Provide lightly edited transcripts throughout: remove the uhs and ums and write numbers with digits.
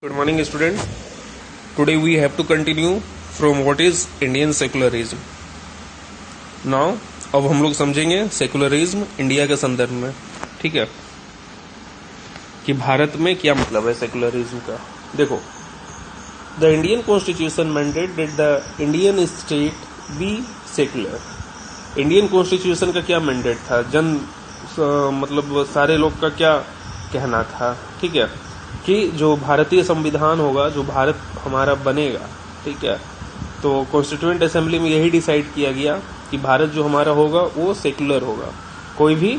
Good morning, students. Today we have to continue from what is Indian secularism. Now, अब हम लोग समझेंगे secularism India के संदर्भ में, ठीक है, कि भारत में क्या मतलब है सेकुलरिज्म का। देखो, the Indian constitution mandate that the Indian state be secular. Indian constitution का क्या मैंडेट था, मतलब सारे लोग का क्या कहना था, ठीक है, कि जो भारतीय संविधान होगा, जो भारत हमारा बनेगा, ठीक है, तो कॉन्स्टिट्यूएंट असेंबली में यही डिसाइड किया गया कि भारत जो हमारा होगा वो सेकुलर होगा, कोई भी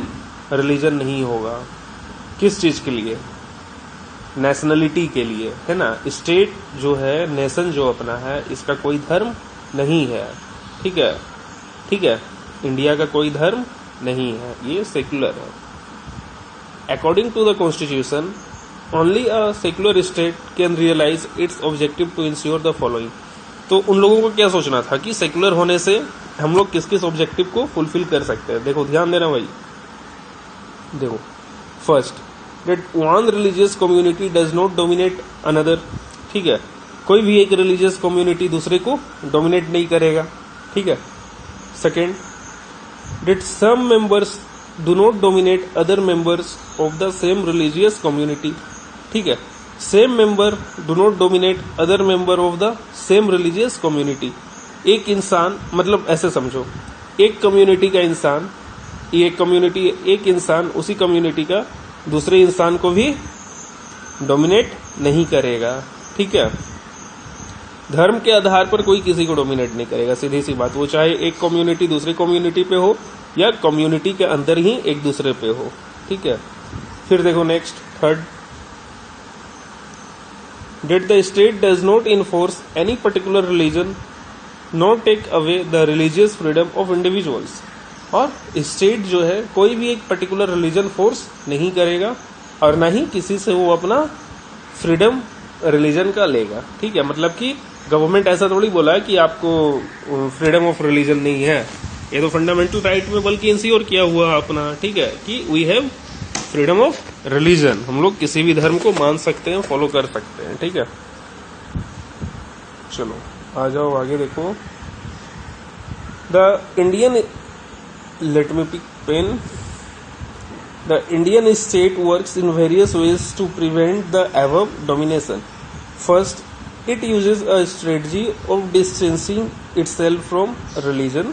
रिलीजन नहीं होगा। किस चीज के लिए? नेशनलिटी के लिए, है ना। स्टेट जो है, नेशन जो अपना है, इसका कोई धर्म नहीं है, ठीक है, ठीक है, इंडिया का कोई धर्म नहीं है, ये सेकुलर है। According to the constitution only a secular state can realise its objective to ensure the following. तो उन लोगों को क्या सोचना था कि सेकुलर होने से हम लोग किस किस ऑब्जेक्टिव को फुलफिल कर सकते हैं। देखो, ध्यान देना भाई। देखो, first, that one religious community does not dominate another, ठीक है, कोई भी एक रिलीजियस कम्युनिटी दूसरे को डोमिनेट नहीं करेगा, ठीक है। Second, that some members do not dominate other members of the same religious community, ठीक है, same member do not dominate other member of the same religious community. एक इंसान, मतलब ऐसे समझो, एक कम्युनिटी का इंसान, ये कम्युनिटी, एक इंसान उसी कम्युनिटी का दूसरे इंसान को भी डोमिनेट नहीं करेगा, ठीक है। धर्म के आधार पर कोई किसी को डोमिनेट नहीं करेगा, सीधी सी बात, वो चाहे एक कम्युनिटी दूसरी कम्युनिटी पे हो या कम्युनिटी के अंदर ही एक दूसरे पे हो, ठीक है। फिर देखो next, third, that the state does not enforce any particular religion nor take away the religious freedom of individuals। और स्टेट जो है कोई भी एक पर्टिकुलर रिलीजन फोर्स नहीं करेगा और ना ही किसी से वो अपना फ्रीडम रिलीजन का लेगा, ठीक है। मतलब कि गवर्नमेंट ऐसा थोड़ी बोला है कि आपको फ्रीडम ऑफ रिलीजन नहीं है, ये तो फंडामेंटल राइट में बल्कि इंश्योर किया हुआ अपना, ठीक है, कि we have freedom of religion, हम लोग किसी भी धर्म को मान सकते हैं, फॉलो कर सकते हैं, ठीक है। चलो आ जाओ आगे। देखो, the Indian, let me pick pen, the Indian state works in various ways to prevent the above domination. First, it uses a strategy of distancing itself from religion,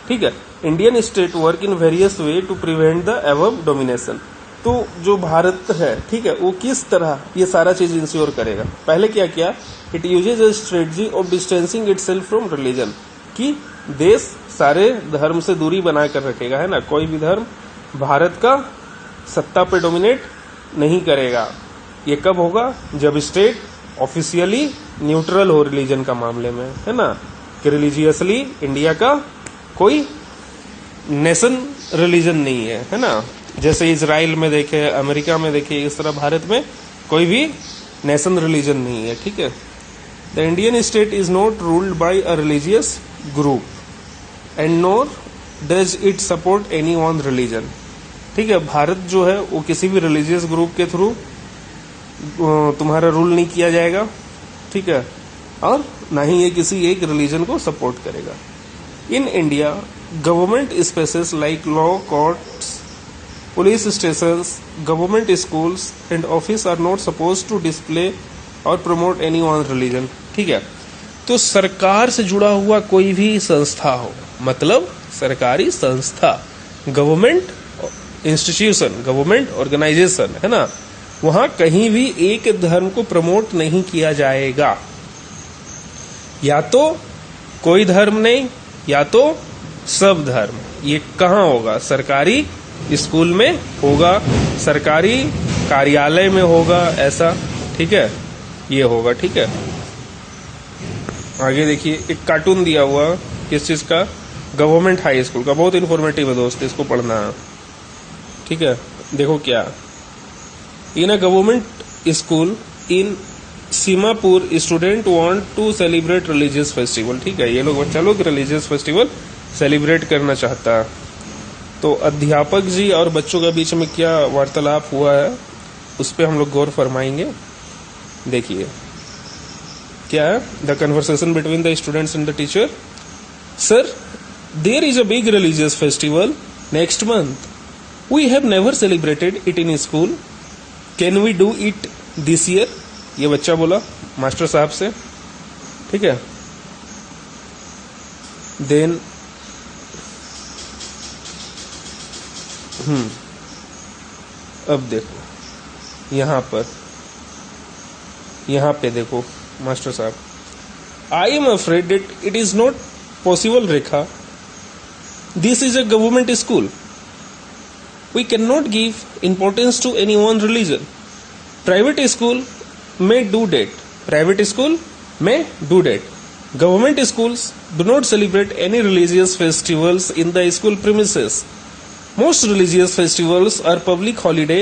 ठीक है। Indian state work in various way to prevent the above domination. तो जो भारत है, ठीक है, वो किस तरह ये सारा चीज इंश्योर करेगा। पहले क्या किया, it uses a strategy of distancing itself from religion, कि देश सारे धर्म से दूरी बना कर रखेगा, है ना, कोई भी धर्म भारत का सत्ता पे डोमिनेट नहीं करेगा। ये कब होगा, जब स्टेट ऑफिशियली न्यूट्रल हो रिलीजन का मामले में, है ना, कि रिलीजियसली इंडिया का कोई नेशन रिलीजन नहीं है ना। जैसे इजराइल में देखे, अमेरिका में देखे, इस तरह भारत में कोई भी नेशन रिलीजन नहीं है, ठीक है। The Indian state is not ruled by a religious group and nor does it support any one religion, ठीक है। भारत जो है वो किसी भी रिलीजियस ग्रुप के थ्रू तुम्हारा रूल नहीं किया जाएगा, ठीक है, और ना ही ये किसी एक रिलीजन को सपोर्ट करेगा। In India government spaces like law courts, police stations, government schools and office are not suppose to display और प्रमोट एनी वन रिलीजन, ठीक है। तो सरकार से जुड़ा हुआ कोई भी संस्था हो, मतलब सरकारी संस्था, गवर्नमेंट इंस्टीट्यूशन, गवर्नमेंट ऑर्गेनाइजेशन, है ना, वहां कहीं भी एक धर्म को प्रमोट नहीं किया जाएगा। या तो कोई धर्म नहीं, या तो सब धर्म। ये कहाँ होगा? सरकारी स्कूल में होगा, सरकारी कार्यालय में होगा, ऐसा, ठीक है, ये होगा, ठीक है। आगे देखिए, एक कार्टून दिया हुआ किस चीज का, गवर्नमेंट हाई स्कूल का, बहुत इन्फॉर्मेटिव है दोस्त, इसको पढ़ना है, ठीक है। देखो क्या, in a government school in Seemapur student want to celebrate religious festival, ठीक है, ये लोग, बच्चा लोग रिलीजियस फेस्टिवल सेलिब्रेट करना चाहता है। तो अध्यापक जी और बच्चों के बीच में क्या वार्तालाप हुआ है, उस पर हम लोग गौर फरमाएंगे। देखिए क्या है, the conversation between the students and the teacher. Sir, there is a big religious festival next month. We have never celebrated it in school. Can we do it this year. ये बच्चा बोला मास्टर साहब से. ठीक है. Then अब देखो यहां पे देखो मास्टर साहब, I am afraid that it is not possible Rekha. This is a government school. We can not give importance to any one religion. Private school may do that. Private school may do that. Government schools do not celebrate any religious festivals in the school premises. Most religious festivals are public holiday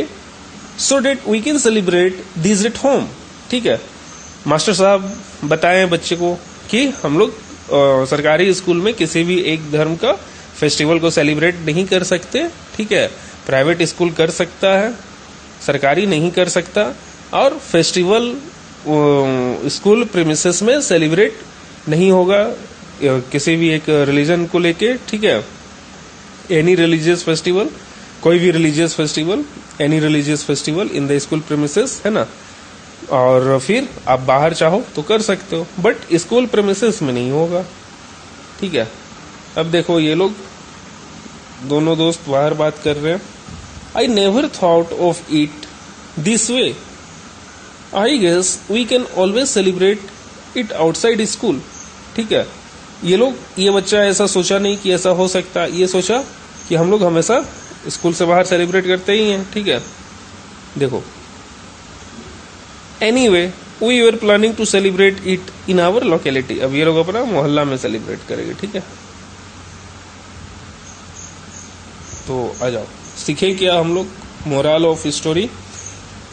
so that we can celebrate these at home. ठीक है. Master साहब बताएं बच्चे को कि हम लोग सरकारी स्कूल में किसी भी एक धर्म का फेस्टिवल को सेलिब्रेट नहीं कर सकते. ठीक है. प्राइवेट स्कूल कर सकता है, सरकारी नहीं कर सकता. और फेस्टिवल स्कूल प्रीमिसेस में सेलिब्रेट नहीं होगा किसी भी एक रिलीजन को लेके. ठीक है. एनी रिलीजियस फेस्टिवल, कोई भी religious festival, any religious festival in the school premises, है ना. और फिर आप बाहर चाहो तो कर सकते हो, बट स्कूल प्रीमिसेस में नहीं होगा. ठीक है. अब देखो ये लोग दोनों दोस्त बाहर बात कर रहे हैं. I never thought of it this way. I guess we can always celebrate it outside school. ठीक है. ये बच्चा ऐसा सोचा नहीं कि ऐसा हो सकता. ये सोचा कि हम लोग हमेशा स्कूल से बाहर सेलिब्रेट करते ही हैं. ठीक है. देखो, anyway we were planning to celebrate it in our locality. अब ये लोग अपना मोहल्ला में सेलिब्रेट करेंगे. ठीक है. तो आ जाओ, सीखें क्या हम लोग. Moral of story.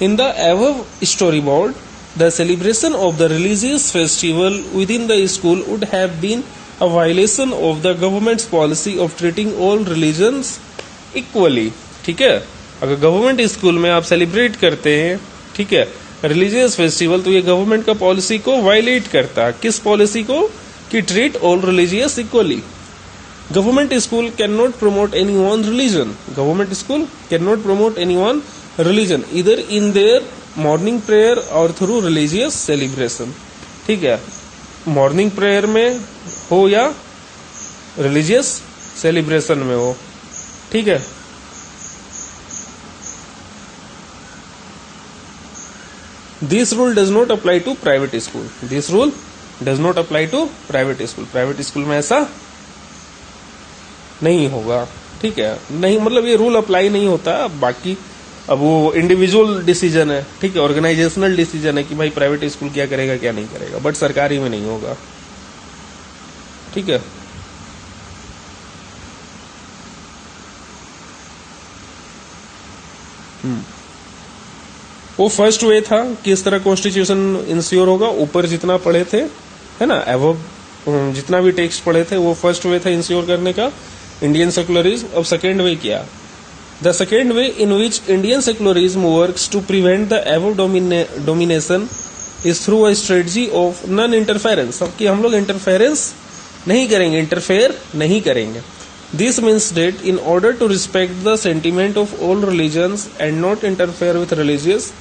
In the above storyboard, the celebration of the religious festival within the school would have been a violation of the government's policy of treating all religions equally. ठीक है. अगर गवर्नमेंट स्कूल में आप celebrate करते हैं, ठीक है, religious festival, तो ये गवर्नमेंट का पॉलिसी को वायलेट करता है. किस पॉलिसी को? कि treat all religious equally. Government school can not promote any one religion. Government school can not promote any one religion either in their morning prayer or through religious celebration. ठीक है. Morning prayer में हो या religious celebration में हो. ठीक है. This rule does not apply to private school. This rule does not apply to private school. Private school में ऐसा नहीं होगा. ठीक है. नहीं मतलब ये रूल अप्लाई नहीं होता. बाकी अब वो इंडिविजुअल डिसीजन है. ठीक है. ऑर्गेनाइजेशनल डिसीजन है कि भाई प्राइवेट स्कूल क्या करेगा क्या नहीं करेगा, बट सरकारी में नहीं होगा. ठीक है. वो फर्स्ट वे था कि इस तरह कॉन्स्टिट्यूशन इंश्योर होगा. ऊपर जितना पढ़े थे, है ना, एवब जितना भी टेक्स्ट पढ़े थे, वो फर्स्ट वे था इंश्योर करने का, इंडियन सेकुलरिज्म. अब सेकेंड वे क्या? The second way in which Indian secularism works to prevent the above domination is through a strategy of non-interference. अब कि हम लोग इंटरफेरेंस नहीं करेंगे, इंटरफेयर नहीं करेंगे. This means that in order to respect the sentiment of all religions and not interfere with religious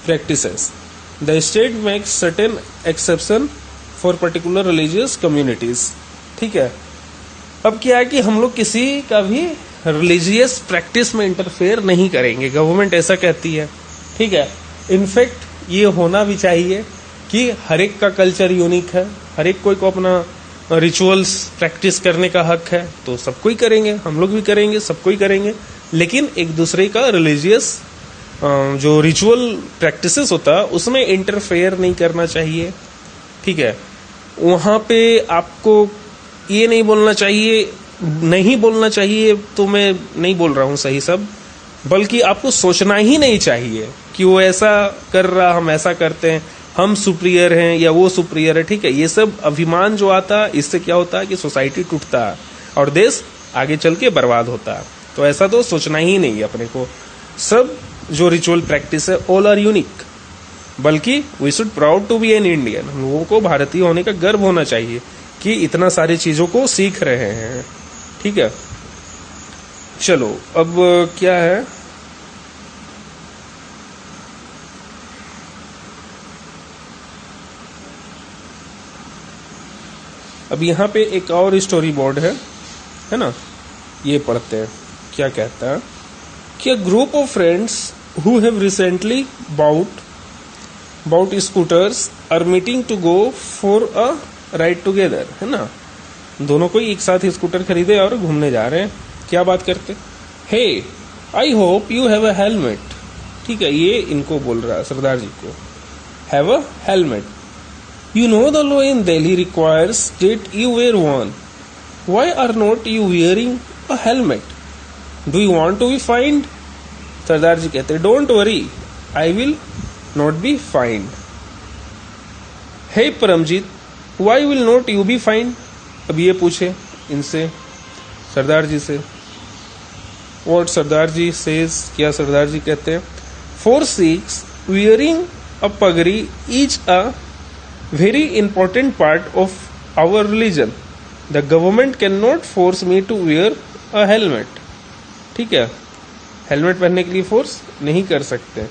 practices, the state makes certain exception for particular religious communities. ठीक है. अब क्या है कि हम लोग किसी का भी रिलीजियस प्रैक्टिस में इंटरफेयर नहीं करेंगे. गवर्नमेंट ऐसा कहती है. ठीक है. इनफैक्ट ये होना भी चाहिए कि हर एक का कल्चर यूनिक है, हर एक कोई को अपना रिचुअल्स प्रैक्टिस करने का हक है, तो सबको ही करेंगे, हम लोग भी करेंगे, सबको ही करेंगे. लेकिन एक दूसरे का रिलीजियस जो रिचुअल प्रैक्टिसेस होता है उसमें इंटरफेयर नहीं करना चाहिए. ठीक है. वहां पे आपको ये नहीं बोलना चाहिए, तो मैं नहीं बोल रहा हूं सही सब, बल्कि आपको सोचना ही नहीं चाहिए कि वो ऐसा कर रहा, हम ऐसा करते हैं, हम सुप्रियर हैं या वो सुप्रियर है. ठीक है. ये सब अभिमान जो आता है, इससे क्या होता है कि सोसाइटी टूटता है और देश आगे चल के बर्बाद होता है. तो ऐसा तो सोचना ही नहीं है अपने को. सब जो रिचुअल प्रैक्टिस है, ऑल आर यूनिक. बल्कि we should proud to be an Indian, हम लोगों को भारतीय होने का गर्व होना चाहिए कि इतना सारी चीजों को सीख रहे हैं। ठीक है, चलो अब क्या है, अब यहाँ पे एक और स्टोरी बोर्ड है ना, ये पढ़ते हैं। क्या कहता है कि a group of friends who have recently bought scooters are meeting to go for a ride together, है ना, दोनों कोई एक साथ स्कूटर खरीदे और घूमने जा रहे हैं। क्या बात करते, hey I hope you have a helmet। ठीक है, ये इनको बोल रहा है सरदार जी को, have a helmet, you know the law in Delhi requires that you wear one, why are not you wearing a helmet, do you want to be fined। Sardar ji कहते, don't worry I will not be fined. Hey Paramjit why will not you be fined. अब ये पूछे इनसे सरदार जी से, what Sardar ji says, क्या सरदार जी कहते हैं, for six wearing a pagri is a very important part of our religion, the government can not force me to wear a helmet. ठीक है, हेलमेट पहनने के लिए फोर्स नहीं कर सकते।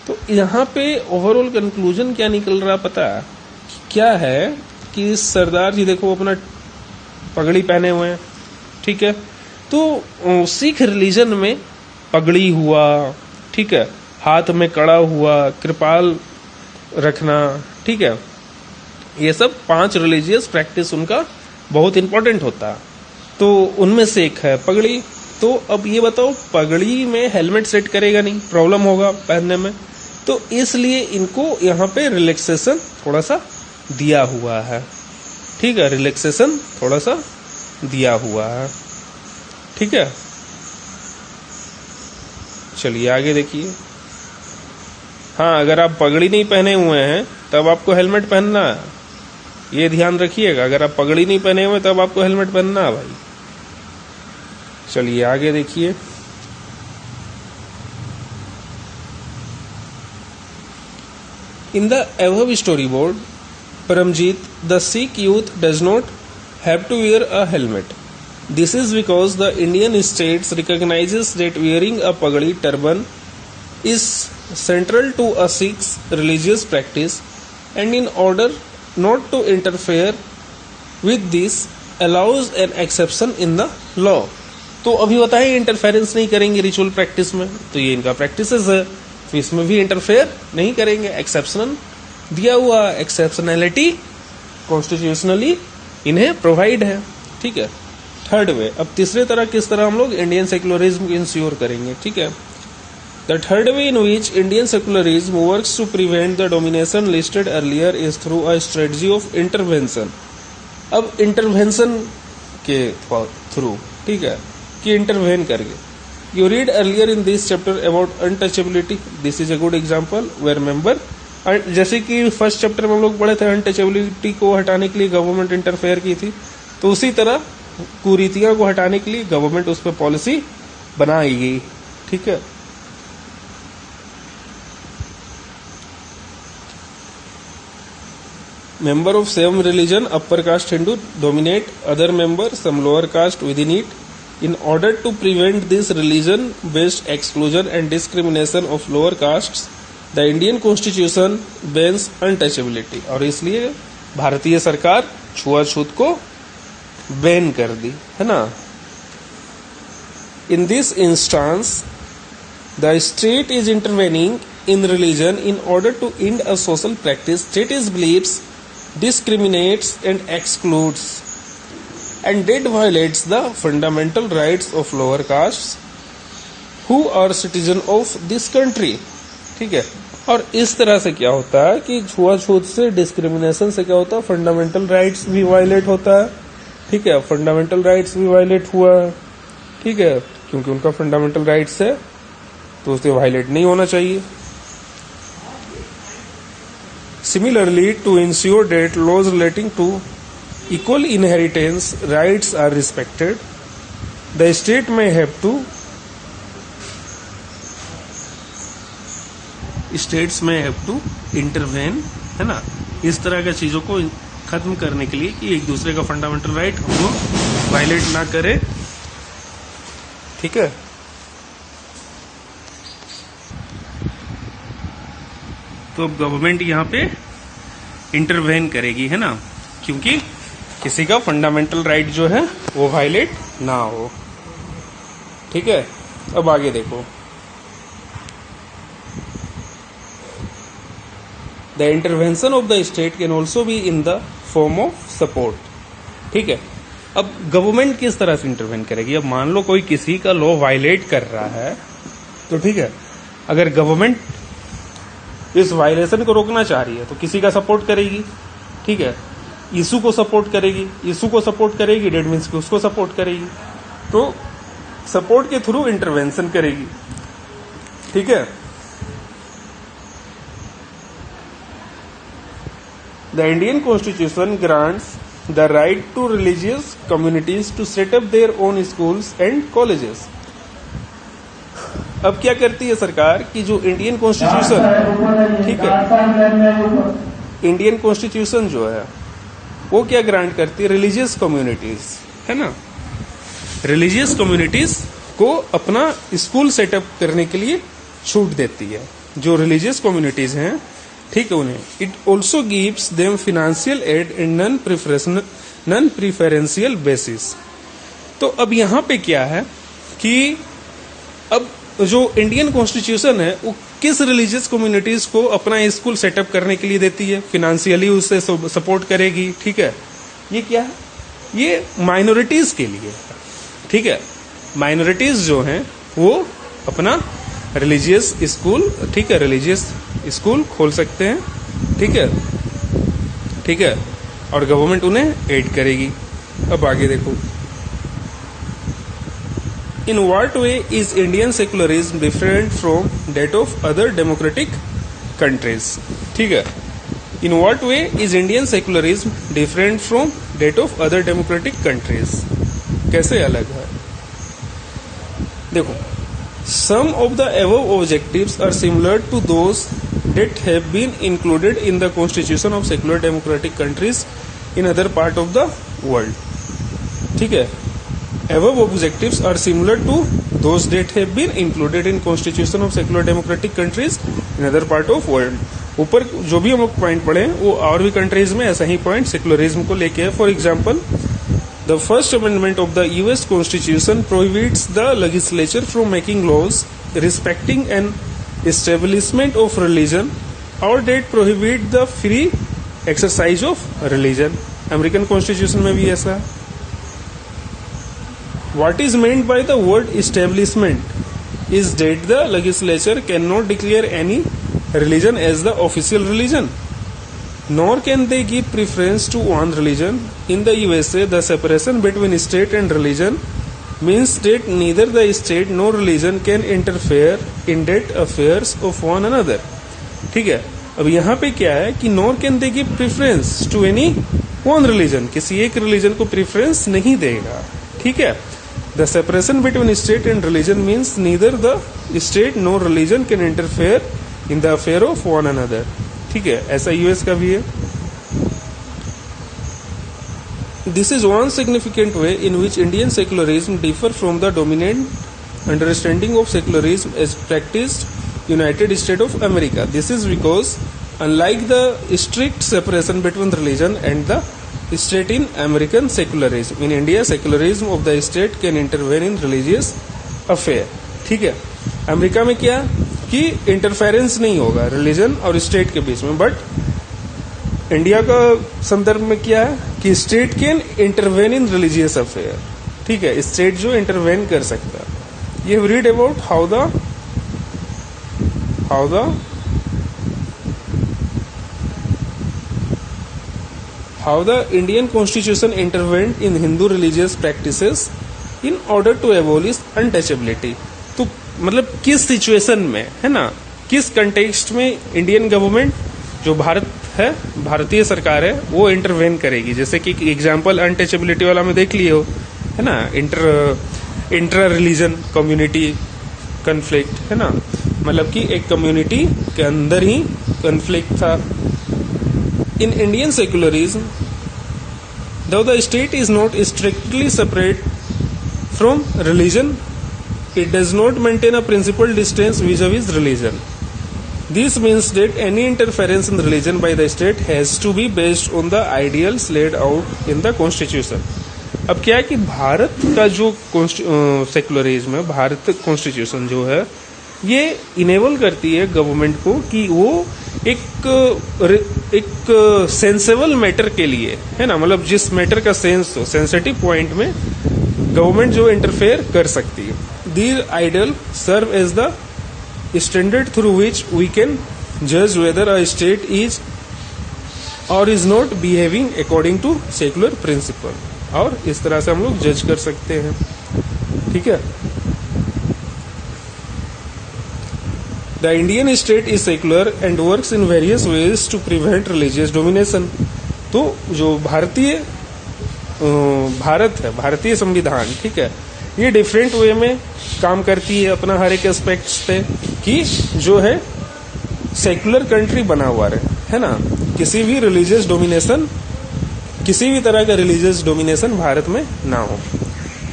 तो यहाँ पे ओवरऑल कंक्लूजन क्या निकल रहा पता है क्या है, कि सरदार जी देखो अपना पगड़ी पहने हुए हैं। ठीक है, तो सिख रिलीजन में पगड़ी हुआ, ठीक है, हाथ में कड़ा हुआ, कृपाल रखना, ठीक है, ये सब 5 रिलीजियस प्रैक्टिस उनका बहुत इंपॉर्टेंट होता है। तो उनमें से एक है पगड़ी। तो अब ये बताओ, पगड़ी में हेलमेट सेट करेगा नहीं, प्रॉब्लम होगा पहनने में, तो इसलिए इनको यहाँ पे रिलैक्सेशन थोड़ा सा दिया हुआ है। ठीक है, रिलैक्सेशन थोड़ा सा दिया हुआ है। ठीक है, चलिए आगे देखिए। हाँ, अगर आप पगड़ी नहीं पहने हुए हैं तब आपको हेलमेट पहनना है, ये ध्यान रखिएगा। अगर आप पगड़ी नहीं पहने हुए तब आपको हेलमेट पहनना है भाई। चलिए आगे देखिए। In the above storyboard, Paramjit, the Sikh youth does not have to wear a helmet. This is because the Indian states recognizes that wearing a pagadi turban is central to a Sikh's religious practice, and in order not to interfere with this, allows an exception in the law. तो अभी बताएं interference नहीं करेंगे ritual practice में, तो ये इनका practices है, तो इसमें भी इंटरफेयर नहीं करेंगे। एक्सेप्शन दिया हुआ, एक्सेप्शनैलिटी कॉन्स्टिट्यूशनली इन्हें प्रोवाइड है। ठीक है, थर्ड वे। अब तीसरे तरह किस तरह हम लोग इंडियन सेक्युलरिज्म इंश्योर करेंगे। ठीक है, the third way in which Indian secularism works to prevent the domination listed earlier is through a strategy of intervention. अब इंटरवेंशन के थ्रू, ठीक है, कि इंटरवेन करके। You read earlier in this chapter about untouchability, this is a good example where member, जैसे कि first chapter में हम लोग पढ़े थे अनटचेबिलिटी को हटाने के लिए गवर्नमेंट इंटरफेयर की थी, तो उसी तरह कुरीतियां को हटाने के लिए गवर्नमेंट उस पर पॉलिसी बनाएगी। ठीक है, member of same religion, upper caste Hindu dominate other member, some lower caste within it. In order to prevent this religion-based exclusion and discrimination of lower castes, the Indian Constitution bans untouchability. और इसलिए भारतीय सरकार छुआछूत को ban कर दी, है ना। In this instance, the state is intervening in religion in order to end a social practice that is beliefs discriminates and excludes and that violates the fundamental rights of lower castes who are citizen of this country. ठीक है, और इस तरह से क्या होता है कि छुआछूत से, डिस्क्रिमिनेशन से क्या होता है, फंडामेंटल राइट्स भी वायलेट होता है। ठीक है, फंडामेंटल राइट्स भी वायलेट हुआ है। ठीक है, क्योंकि उनका फंडामेंटल राइट्स है तो उसे वायलेट नहीं होना चाहिए। Similarly, to ensure that laws relating to equal inheritance rights are respected, the state may have to states में हैव टू इंटरवेन, है ना, इस तरह का चीजों को खत्म करने के लिए कि एक दूसरे का फंडामेंटल राइट हम लोग वायलेट ना करें, ठीक है। तो अब गवर्नमेंट यहाँ पे इंटरवेन करेगी, है ना, क्योंकि किसी का फंडामेंटल राइट जो है वो वायलेट ना हो, ठीक है। अब आगे देखो, the intervention of the state can also be in the form of support, ठीक है। अब गवर्नमेंट किस तरह से इंटरवेन करेगी? अब मान लो कोई किसी का लॉ वायलेट कर रहा है, तो ठीक है, अगर गवर्नमेंट इस वायलेशन को रोकना चाह रही है तो किसी का सपोर्ट करेगी, ठीक है। इशू को सपोर्ट करेगी, इशू को सपोर्ट करेगी, डेट मीन्स कि उसको सपोर्ट करेगी, तो सपोर्ट के थ्रू इंटरवेंशन करेगी, ठीक है। The Indian constitution grants the right to religious communities to set up their own schools and colleges. अब क्या करती है सरकार कि जो इंडियन कॉन्स्टिट्यूशन, ठीक है, इंडियन कॉन्स्टिट्यूशन जो है वो क्या ग्रांट करती है? रिलीजियस कम्युनिटीज, है ना, रिलीजियस कम्युनिटीज को अपना स्कूल सेटअप करने के लिए छूट देती है, जो रिलीजियस कम्युनिटीज हैं, ठीक है, उन्हें। It also gives them financial aid in non preferential basis. तो अब यहाँ पे क्या है कि अब जो इंडियन कॉन्स्टिट्यूशन है वो किस रिलीजियस कम्युनिटीज को अपना स्कूल सेटअप करने के लिए देती है? फिनेंशियली उससे सपोर्ट करेगी, ठीक है। ये क्या है? ये माइनॉरिटीज के लिए, ठीक है। माइनॉरिटीज जो हैं वो अपना रिलीजियस स्कूल, ठीक है, रिलीजियस स्कूल खोल सकते हैं, ठीक है, ठीक है, और गवर्नमेंट उन्हें एड करेगी। अब आगे देखो, in what way is Indian secularism different from that of other democratic countries, ठीक है। In what way is Indian secularism different from that of other democratic countries, कैसे अलग है? देखो, some of the above objectives are similar to those that have been included in the constitution of secular democratic countries in other part of the world, ठीक है। above objectives are similar to those that have been included in constitution of secular democratic countries in other part of world। ऊपर जो भी हम लोग point पढ़े वो और भी कंट्रीज में ऐसा ही पॉइंट सेक्युलरिज्म को लेके है। For example, the first amendment of the US Constitution prohibits the legislature from making laws respecting an establishment of religion or that prohibit the free exercise of religion। American constitution में भी ऐसा है। What is meant by the word establishment is that the legislature cannot declare any religion as the official religion, nor can they give preference to one religion. In the USA, the separation between state and religion means that neither the state nor religion can interfere in that affairs of one another, ठीक है। अब यहाँ पे क्या है कि nor can they give preference to any one religion, किसी एक रिलीजन को प्रेफरेंस नहीं देगा, ठीक है। The separation between state and religion means neither the state nor religion can interfere in the affair of one another, ठीक है। ऐसा यूएस का भी है। This is one significant way in which Indian secularism differ from the dominant understanding of secularism as practiced United States of America. This is because unlike the strict separation between religion and the state in American secularism, in India secularism of the state can intervene in religious affair, ठीक है। America में क्या कि interference नहीं होगा religion और state के बीच में, बट इंडिया का संदर्भ में क्या है कि state can intervene in religious affair, ठीक है। स्टेट जो इंटरवेन कर सकता है। You read about how the Indian Constitution intervened in Hindu religious practices in order to abolish untouchability। तो मतलब किस सिचुएशन में, है ना, किस कंटेक्स्ट में इंडियन गवर्नमेंट जो भारत है, भारतीय सरकार है, वो इंटरवेन करेगी। जैसे कि एग्जांपल अनटचेबिलिटी वाला में देख लिए हो, है ना, इंटर रिलीजन कम्युनिटी कन्फ्लिक्ट, है ना, मतलब कि एक कम्युनिटी के अंदर ही कन्फ्लिक्ट था। In Indian secularism though the state is not strictly separate from religion, it does not maintain a principal distance vis-a-vis religion. This means that any interference in religion by the state has to be based on the ideals laid out in the constitution. अब क्या है कि भारत का जो secularism है, Bharat constitution जो है, ये इनेबल करती है गवर्नमेंट को कि वो एक सेंसेबल मैटर के लिए, है ना, मतलब जिस मैटर का सेंस हो, सेंसिटिव पॉइंट में गवर्नमेंट जो इंटरफेयर कर सकती है। These ideal serve as the standard through which we can जज whether a state is or is not behaving according to secular principle, और इस तरह से हम लोग जज कर सकते हैं। ठीक है। The Indian state is secular and works in various ways to prevent religious domination. तो जो भारत है, भारतीय संविधान, ठीक है, ये डिफरेंट वे में काम करती है अपना हर एक एस्पेक्ट्स पे कि जो है सेकुलर कंट्री बना हुआ रहे, है ना, किसी भी रिलीजियस डोमिनेशन, किसी भी तरह का रिलीजियस डोमिनेशन भारत में ना हो।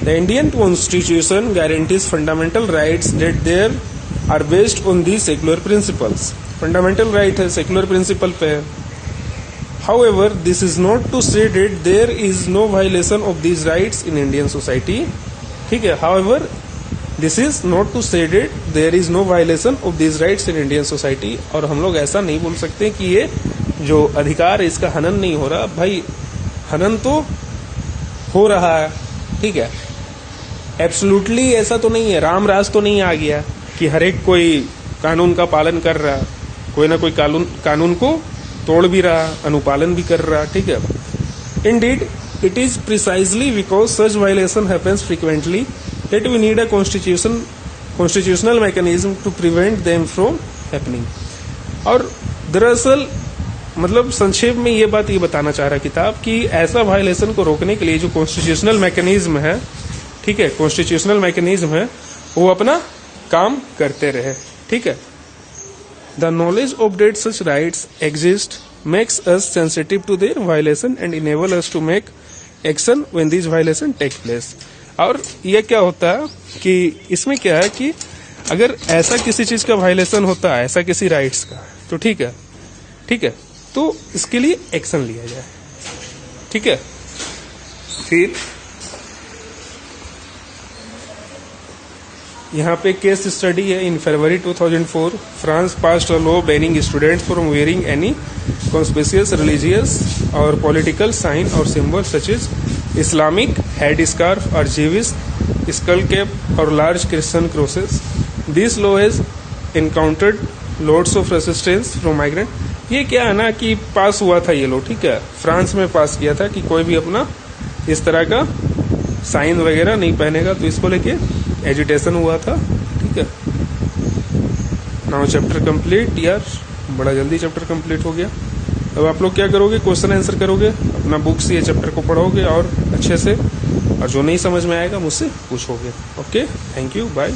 The Indian constitution guarantees fundamental rights that there are based on the secular principles. Fundamental right है, सेकुलर प्रिंसिपल पे है। However, this is not to say that there is no violation of these rights in Indian society. ठीक है। However, this is not to say that there is no violation of these rights in Indian society. और हम लोग ऐसा नहीं बोल सकते कि ये जो अधिकार है इसका हनन नहीं हो रहा। भाई हनन तो हो रहा है, ठीक है। एब्सोल्युटली ऐसा तो नहीं है, राम राज तो नहीं आ गया कि हर एक कोई कानून का पालन कर रहा, कोई ना कोई कानून को तोड़ भी रहा, अनुपालन भी कर रहा, ठीक है। Indeed, it is precisely because such violation happens frequently that we need a constitutional mechanism to prevent them from happening. और दरअसल मतलब संक्षेप में ये बात ये बताना चाह रहा किताब कि ऐसा वायलेशन को रोकने के लिए जो कॉन्स्टिट्यूशनल मैकेनिज्म है, ठीक है, कॉन्स्टिट्यूशनल मैकेनिज्म है, वो अपना काम करते रहे, ठीक है। The knowledge of that such rights exist makes us sensitive to their violation and enable us to make action when these violations take place. और ये क्या होता है कि इसमें क्या है कि अगर ऐसा किसी चीज का वायलेशन होता है, ऐसा किसी राइट्स का, तो ठीक है, तो इसके लिए एक्शन लिया जाए, ठीक है। फिर यहाँ पे केस स्टडी है। In February 2004 France passed a law banning students from wearing any conspicuous religious or political sign or symbol such as Islamic head scarf or Jewish skull cap or large Christian crosses. This law has encountered lots of resistance from migrant. ये क्या है ना कि पास हुआ था ये law, ठीक है, फ्रांस में पास किया था कि कोई भी अपना इस तरह का साइन वगैरह नहीं पहनेगा, तो इसको लेके एजिटेशन हुआ था, ठीक है। Now chapter complete. यार बड़ा जल्दी चैप्टर कंप्लीट हो गया। अब आप लोग क्या करोगे, क्वेश्चन आंसर करोगे, अपना बुक से ये चैप्टर को पढ़ोगे और अच्छे से, और जो नहीं समझ में आएगा मुझसे पूछोगे। Okay, thank you, bye.